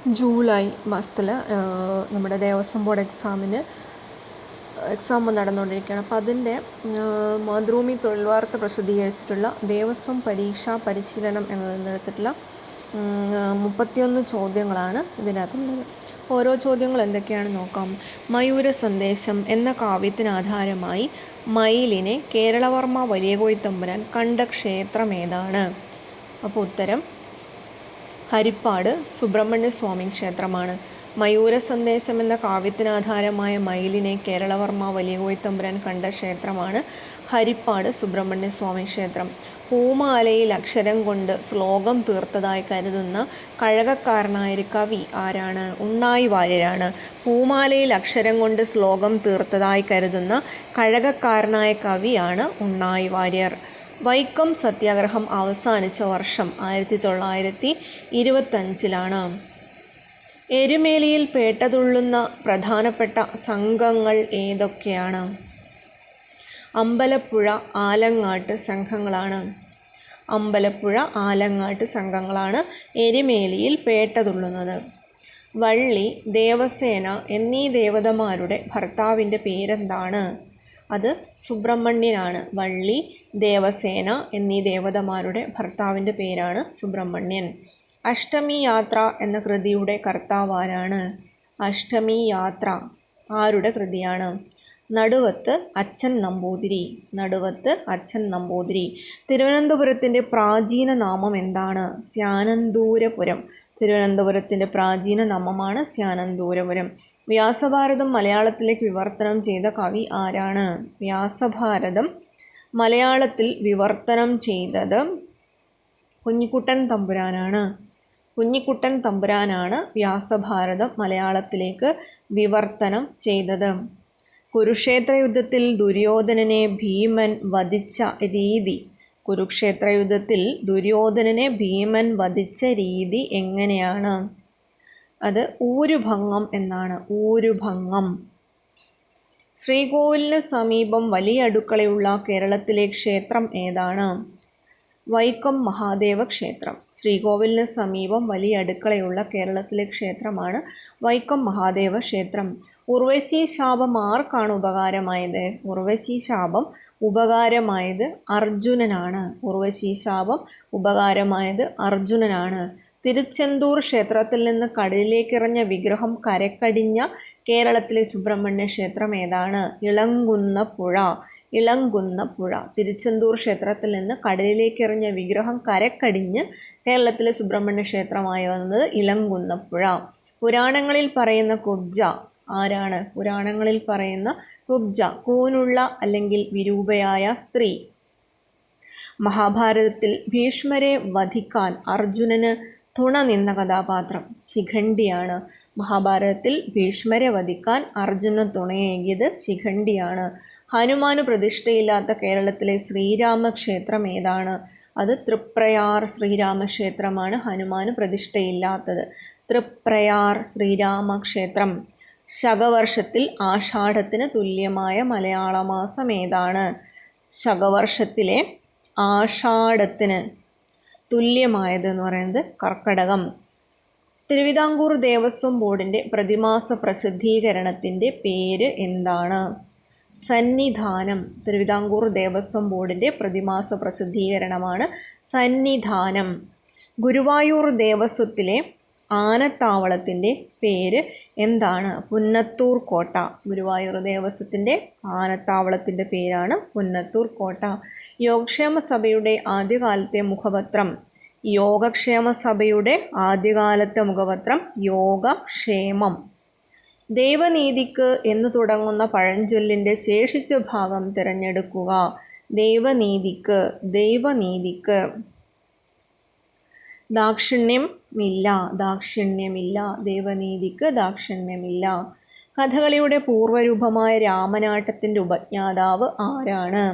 July മാസത്തിൽ നമ്മുടെ Devaswom board exam നടന്നുകൊണ്ടിരിക്കുകയാണ്. അപ്പോൾ അതിൻ്റെ മാതൃഭൂമി തൊഴിൽ വാർത്ത പ്രസിദ്ധീകരിച്ചിട്ടുള്ള ദേവസ്വം പരീക്ഷാ പരിശീലനം എന്നതിനെടുത്തിട്ടുള്ള 31 ചോദ്യങ്ങളാണ് ഇതിനകത്തുള്ളത്. ഓരോ ചോദ്യങ്ങൾ എന്തൊക്കെയാണെന്ന് നോക്കാം. മയൂര സന്ദേശം എന്ന കാവ്യത്തിന് ആധാരമായി മയിലിനെ കേരളവർമ്മ വലിയ കോയിത്തമ്പുരാൻ കണ്ട ക്ഷേത്രം ഏതാണ്? അപ്പോൾ ഉത്തരം ഹരിപ്പാട് സുബ്രഹ്മണ്യ സ്വാമി ക്ഷേത്രമാണ്. മയൂര സന്ദേശം എന്ന കാവ്യത്തിനാധാരമായ മയിലിനെ കേരളവർമ്മ വലിയ കോയിത്തമ്പുരാൻ കണ്ട ക്ഷേത്രമാണ് ഹരിപ്പാട് സുബ്രഹ്മണ്യ സ്വാമി ക്ഷേത്രം. പൂമാലയിൽ അക്ഷരം കൊണ്ട് ശ്ലോകം തീർത്തതായി കരുതുന്ന കഴകക്കാരനായ കവി ആരാണ്? ഉണ്ണായി വാര്യരാണ്. പൂമാലയിൽ അക്ഷരം കൊണ്ട് ശ്ലോകം തീർത്തതായി കരുതുന്ന കഴകക്കാരനായ കവിയാണ് ഉണ്ണായി വാര്യർ. വൈക്കം സത്യാഗ്രഹം അവസാനിച്ച വർഷം 1925 എരുമേലിയിൽ പേട്ടതുള്ളുന്ന പ്രധാനപ്പെട്ട സംഘങ്ങൾ ഏതൊക്കെയാണ്? അമ്പലപ്പുഴ ആലങ്ങാട്ട് സംഘങ്ങളാണ്. അമ്പലപ്പുഴ ആലങ്ങാട്ട് സംഘങ്ങളാണ് എരുമേലിയിൽ പേട്ടതുള്ളുന്നത്. വള്ളി, ദേവസേന എന്നീ ദേവതമാരുടെ ഭർത്താവിൻ്റെ പേരെന്താണ്? അത് സുബ്രഹ്മണ്യനാണ്. വള്ളി, ദേവസേന എന്നീ ദേവതമാരുടെ ഭർത്താവിൻ്റെ പേരാണ് സുബ്രഹ്മണ്യൻ. അഷ്ടമി യാത്ര എന്ന കൃതിയുടെ കർത്താവ് ആരാണ്? അഷ്ടമി യാത്ര ആരുടെ കൃതിയാണ്? നടുവത്ത് അച്ഛൻ നമ്പൂതിരി. നടുവത്ത് അച്ഛൻ നമ്പൂതിരി. തിരുവനന്തപുരത്തിൻ്റെ പ്രാചീന നാമം എന്താണ്? സ്യാനന്തൂരപുരം. തിരുവനന്തപുരത്തിൻ്റെ പ്രാചീന നാമമാണ് സ്യാനന്തൂരപുരം. വ്യാസഭാരതം മലയാളത്തിലേക്ക് വിവർത്തനം ചെയ്ത കവി ആരാണ്? വ്യാസഭാരതം മലയാളത്തിൽ വിവർത്തനം ചെയ്തത് കുഞ്ഞിക്കുട്ടൻ തമ്പുരാനാണ്. കുഞ്ഞിക്കുട്ടൻ തമ്പുരാനാണ് വ്യാസഭാരതം മലയാളത്തിലേക്ക് വിവർത്തനം ചെയ്തത്. കുരുക്ഷേത്ര യുദ്ധത്തിൽ ദുര്യോധനനെ ഭീമൻ വധിച്ച രീതി. കുരുക്ഷേത്ര യുദ്ധത്തിൽ ദുര്യോധനനെ ഭീമൻ വധിച്ച രീതി എങ്ങനെയാണ്? അത് ഊരുഭംഗം എന്നാണ്. ഊരുഭംഗം. ശ്രീകോവിലിന് സമീപം വലിയ അടുക്കളയുള്ള കേരളത്തിലെ ക്ഷേത്രം ഏതാണ്? വൈക്കം മഹാദേവ ക്ഷേത്രം. ശ്രീകോവിലിന് സമീപം വലിയ അടുക്കളയുള്ള കേരളത്തിലെ ക്ഷേത്രമാണ് വൈക്കം മഹാദേവ ക്ഷേത്രം. ഉർവശി ശാപം ആർക്കാണ് ഉപകാരമായത്? ഉർവശി ശാപം ഉപകാരമായത് അർജുനനാണ്. ഉർവശി ശാപം ഉപകാരമായത് അർജുനനാണ്. തിരുച്ചെന്തൂർ ക്ഷേത്രത്തിൽ നിന്ന് കടലിലേക്കെറിഞ്ഞ വിഗ്രഹം കരക്കടിഞ്ഞ കേരളത്തിലെ സുബ്രഹ്മണ്യ ക്ഷേത്രം ഏതാണ്? ഇളങ്കുന്നപ്പുഴ. ഇളങ്കുന്നപ്പുഴ. തിരുച്ചെന്തൂർ ക്ഷേത്രത്തിൽ നിന്ന് കടലിലേക്കെറിഞ്ഞ വിഗ്രഹം കരക്കടിഞ്ഞ് കേരളത്തിലെ സുബ്രഹ്മണ്യ ക്ഷേത്രമായി വന്നത് ഇളങ്കുന്നപ്പുഴ. പുരാണങ്ങളിൽ പറയുന്ന കുബ്ജ ആരാണ്? പുരാണങ്ങളിൽ പറയുന്ന കുബ്ജ കൂനുള്ള അല്ലെങ്കിൽ വിരൂപയായ സ്ത്രീ. മഹാഭാരതത്തിൽ ഭീഷ്മരെ വധിക്കാൻ അർജുനന് തുണ നിന്ന കഥാപാത്രം ശിഖണ്ഡിയാണ്. മഹാഭാരതത്തിൽ ഭീഷ്മരെ വധിക്കാൻ അർജുനന് തുണയേകിയത് ശിഖണ്ഡിയാണ്. ഹനുമാന് പ്രതിഷ്ഠയില്ലാത്ത കേരളത്തിലെ ശ്രീരാമക്ഷേത്രം ഏതാണ്? അത് തൃപ്രയാർ ശ്രീരാമക്ഷേത്രമാണ് ഹനുമാന് പ്രതിഷ്ഠയില്ലാത്തത്. തൃപ്രയാർ ശ്രീരാമക്ഷേത്രം. ശകവർഷത്തിൽ ആഷാഢത്തിന് തുല്യമായ മലയാള മാസം ഏതാണ്? ശകവർഷത്തിലെ ആഷാഢത്തിന് തുല്യമായത് എന്ന് പറയുന്നത് കർക്കടകം. തിരുവിതാംകൂർ ദേവസ്വം ബോർഡിൻ്റെ പ്രതിമാസ പ്രസിദ്ധീകരണത്തിൻ്റെ പേര് എന്താണ്? സന്നിധാനം. തിരുവിതാംകൂർ ദേവസ്വം ബോർഡിൻ്റെ പ്രതിമാസ പ്രസിദ്ധീകരണമാണ് സന്നിധാനം. ഗുരുവായൂർ ദേവസ്വത്തിലെ ആനത്താവളത്തിൻ്റെ പേര് എന്താണ്? പുന്നത്തൂർ കോട്ട. ഗുരുവായൂർ ദേവസ്വത്തിൻ്റെ ആനത്താവളത്തിൻ്റെ പേരാണ് പുന്നത്തൂർ കോട്ട. യോഗക്ഷേമ സഭയുടെ ആദ്യകാലത്തെ മുഖപത്രം. യോഗക്ഷേമ സഭയുടെ ആദ്യകാലത്തെ മുഖപത്രം യോഗക്ഷേമം. ദൈവനീതിക്ക് എന്ന് തുടങ്ങുന്ന പഴഞ്ചൊല്ലിൻ്റെ ശേഷിച്ച ഭാഗം തിരഞ്ഞെടുക്കുക. ദൈവനീതിക്ക്. ദൈവനീതിക്ക്. ദാക്ഷിണ്യമില്ല. ദാക്ഷിണ്യമില്ല. ദൈവനീതിക്ക് ദാക്ഷിണ്യമില്ല. കഥകളിയുടെ പൂർവ്വരൂപമായ രാമനാട്ടത്തിൻ്റെ ഉപജ്ഞാതാവ് ആരാണ്?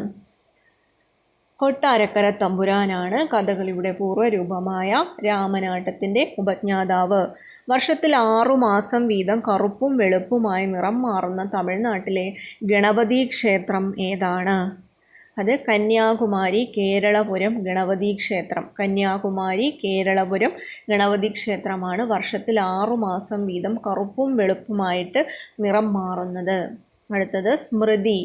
കൊട്ടാരക്കര തമ്പുരാനാണ് കഥകളിയുടെ പൂർവ്വരൂപമായ രാമനാട്ടത്തിൻ്റെ ഉപജ്ഞാതാവ്. വർഷത്തിൽ 6 മാസം വീതം കറുപ്പും വെളുപ്പുമായി നിറം മാറുന്ന തമിഴ്നാട്ടിലെ ഗണപതി ക്ഷേത്രം ഏതാണ്? അത് കന്യാകുമാരി കേരളപുരം ഗണപതി ക്ഷേത്രം. കന്യാകുമാരി കേരളപുരം ഗണപതി ക്ഷേത്രമാണ് വർഷത്തിൽ 6 മാസം വീതം കറുപ്പും വെളുപ്പുമായിട്ട് നിറം മാറുന്നത്. അടുത്തത് സ്മൃതി.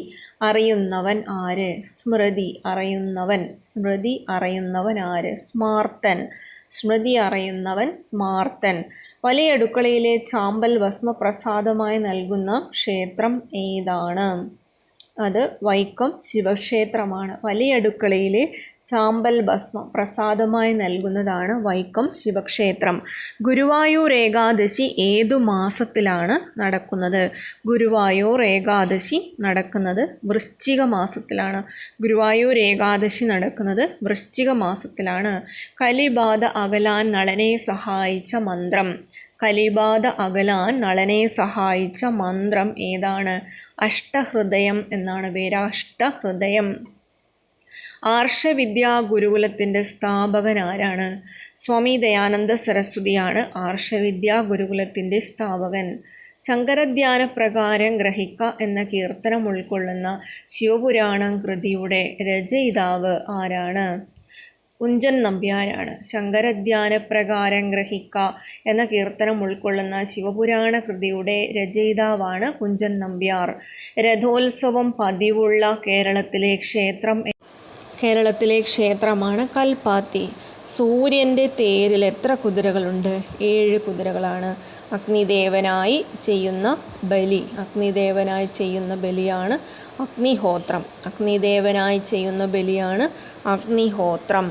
അറിയുന്നവൻ ആര്? സ്മൃതി അറിയുന്നവൻ. സ്മൃതി അറിയുന്നവൻ ആര്? സ്മാർത്തൻ. സ്മൃതി അറിയുന്നവൻ സ്മാർത്തൻ. വലിയ അടുക്കളയിലെ ചാമ്പൽ ഭസ്മ പ്രസാദമായി നൽകുന്ന ക്ഷേത്രം ഏതാണ്? അത് വൈക്കം ശിവക്ഷേത്രമാണ്. വലിയ അടുക്കളയിലെ ചാമ്പൽ ഭസ്മം പ്രസാദമായി നൽകുന്നതാണ് വൈക്കം ശിവക്ഷേത്രം. ഗുരുവായൂർ ഏകാദശി ഏതു മാസത്തിലാണ് നടക്കുന്നത്? ഗുരുവായൂർ ഏകാദശി നടക്കുന്നത് വൃശ്ചിക മാസത്തിലാണ്. ഗുരുവായൂർ ഏകാദശി നടക്കുന്നത് വൃശ്ചിക മാസത്തിലാണ്. കലിബാധ അകലാൻ നളനെ സഹായിച്ച മന്ത്രം. കലിബാധ അകലാൻ നളനെ സഹായിച്ച മന്ത്രം ഏതാണ്? അഷ്ടഹൃദയം എന്നാണ് പേര്. അഷ്ടഹൃദയം. ആർഷവിദ്യാ ഗുരുകുലത്തിൻ്റെ സ്ഥാപകൻ ആരാണ്? സ്വാമി ദയാനന്ദ സരസ്വതിയാണ് ആർഷവിദ്യാ ഗുരുകുലത്തിൻ്റെ സ്ഥാപകൻ. ശങ്കരധ്യാനപ്രകാരം ഗ്രഹിക്ക എന്ന കീർത്തനം ഉൾക്കൊള്ളുന്ന ശിവപുരാണം കൃതിയുടെ രചയിതാവ് ആരാണ്? കുഞ്ചൻ നമ്പ്യാരാണ്. ശങ്കരധ്യാനപ്രകാരം ഗ്രഹിക്ക എന്ന കീർത്തനം ഉൾക്കൊള്ളുന്ന ശിവപുരാണ കൃതിയുടെ രചയിതാവാണ് കുഞ്ചൻ നമ്പ്യാർ. രഥോത്സവം പതിവുള്ള കേരളത്തിലെ ക്ഷേത്രമാണ് കൽപ്പാത്തി. സൂര്യൻ്റെ തേരിൽ എത്ര കുതിരകളുണ്ട്? 7 കുതിരകളാണ്. അഗ്നിദേവനായി ചെയ്യുന്ന ബലിയാണ് അഗ്നിഹോത്രം. അഗ്നിദേവനായി ചെയ്യുന്ന ബലിയാണ് അഗ്നിഹോത്രം.